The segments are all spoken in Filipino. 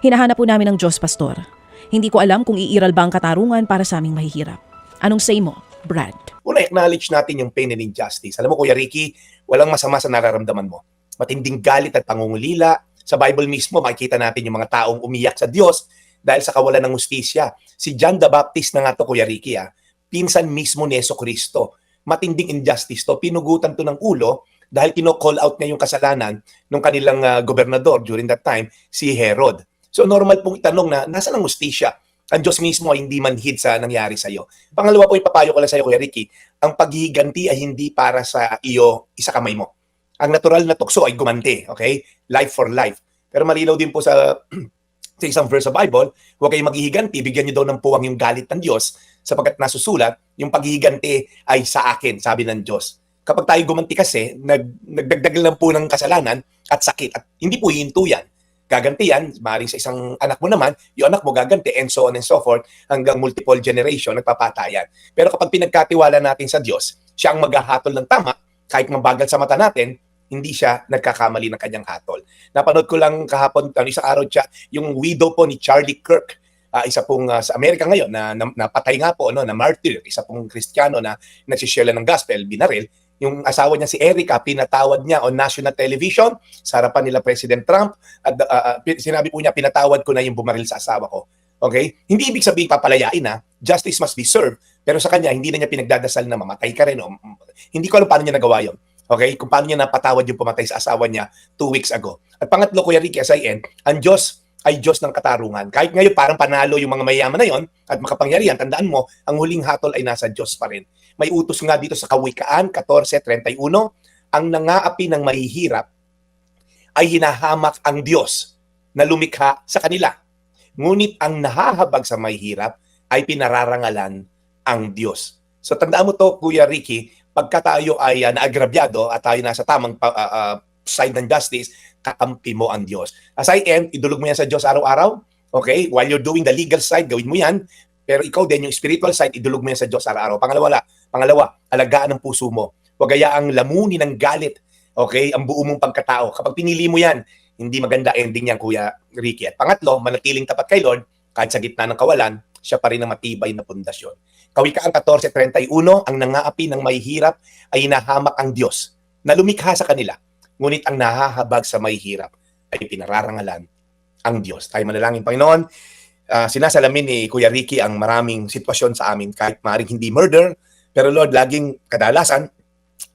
Hinahanap po namin ng Diyos, Pastor. Hindi ko alam kung iiral ba ang katarungan para sa aming mahihirap. Anong say mo, Brad? Una, acknowledge natin yung pain and injustice. Alam mo, Kuya Ricky, walang masama sa nararamdaman mo. Matinding galit at pangungulila. Sa Bible mismo, makikita natin yung mga taong umiyak sa Diyos dahil sa kawalan ng hustisya. Si John the Baptist na nga to, Kuya Ricky, pinsan mismo ni Jesucristo. Matinding injustice to. Pinugutan to ng ulo dahil kino-call out niya yung kasalanan ng kanilang gobernador during that time, si Herod. So normal pong itanong na, nasa ng hustisya? Ang Diyos mismo ay hindi manhid sa nangyari sa iyo. Pangalawa po, ipapayo ko lang sa iyo, Kuya Ricky, ang paghihiganti ay hindi para sa iyo isa kamay mo. Ang natural na tukso ay gumanti, okay? Life for life. Pero malinaw din po sa isang verse sa Bible, huwag kayong maghihiganti, bigyan niyo daw ng puwang yung galit ng Diyos sapagkat nasusulat, yung paghihiganti ay sa akin, sabi ng Diyos. Kapag tayo gumanti kasi, nagdagdag lang po ng kasalanan at sakit. At hindi po hinto yan. Gaganti yan, maaaring sa isang anak mo naman, yung anak mo gaganti, and so on and so forth, hanggang multiple generation, nagpapatayan. Pero kapag pinagkatiwala natin sa Diyos, siya ang maghahatol ng tama, kahit mabagal sa mata natin, hindi siya nagkakamali ng kanyang hatol. Napanood ko lang kahapon, isang araw siya, yung widow po ni Charlie Kirk, isa pong sa Amerika ngayon, na napatay nga po, na martyr, isa pong Kristiyano na nagsishare ng gospel, binaril. Yung asawa niya si Erica, pinatawad niya on national television sa harapan nila President Trump at sinabi po niya, pinatawad ko na yung bumaril sa asawa ko. Okay? Hindi ibig sabihin papalayain justice must be served, pero sa kanya hindi na niya pinagdadasal na mamatay ka rin. Hindi ko alam paano niya nagawa yun. Okay? Kung paano niya napatawad yung pumatay sa asawa niya 2 weeks ago. At pangatlo, Kuya Ricky, as I end, ang Diyos ay Diyos ng katarungan. Kahit ngayon parang panalo yung mga mayaman na yon at makapangyarihan, tandaan mo, ang huling hatol ay nasa Diyos pa rin. May utos nga dito sa Kawikaan 14:31, ang nangaapi ng mahihirap ay hinahamak ang Diyos na lumikha sa kanila. Ngunit ang nahahabag sa mahihirap ay pinararangalan ang Diyos. So tandaan mo to, Kuya Ricky, pagka tayo ay naagrabyado at tayo nasa tamang side ng justice, kakampi mo ang Diyos. As I end, idulog mo yan sa Diyos araw-araw. Okay? While you're doing the legal side, gawin mo yan. Pero ikaw din, yung spiritual side, idulog mo yan sa Diyos araw-araw. Pangalawa, alagaan ang puso mo. Huwag hayaang lamunin ng galit, okay, ang buo mong pagkatao. Kapag pinili mo yan, hindi maganda ending yan, Kuya Ricky. At pangatlo, manatiling tapat kay Lord, kahit sa gitna ng kawalan, siya pa rin ang matibay na pundasyon. Kawikaan 14:31, ang nangaapi ng mahihirap ay hinahamak ang Diyos na lumikha sa kanila. Ngunit ang nahahabag sa mahihirap ay pinararangalan ang Diyos. Tayo manalangin, Panginoon. Sinasalamin ni Kuya Ricky ang maraming sitwasyon sa amin, kahit maaaring hindi murder, pero Lord, laging kadalasan,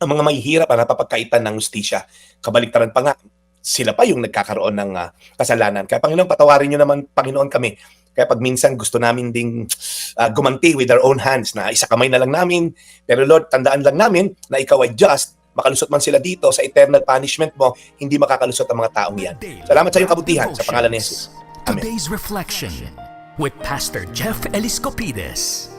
ang mga mahihirap ang napapagkaitan ng hustisya. Kabaliktaran pa nga, sila pa yung nagkakaroon ng kasalanan. Kaya Panginoon, patawarin niyo naman, Panginoon, kami. Kaya pag minsan gusto namin ding gumanti with our own hands, na isa kamay na lang namin, pero Lord, tandaan lang namin na ikaw ay just, makalusot man sila dito sa eternal punishment mo, hindi makakalusot ang mga taong yan. Salamat sa iyong kabutihan, sa pangalan ni Jesus. Amen. Today's Reflection with Pastor Jeff Eliscopides.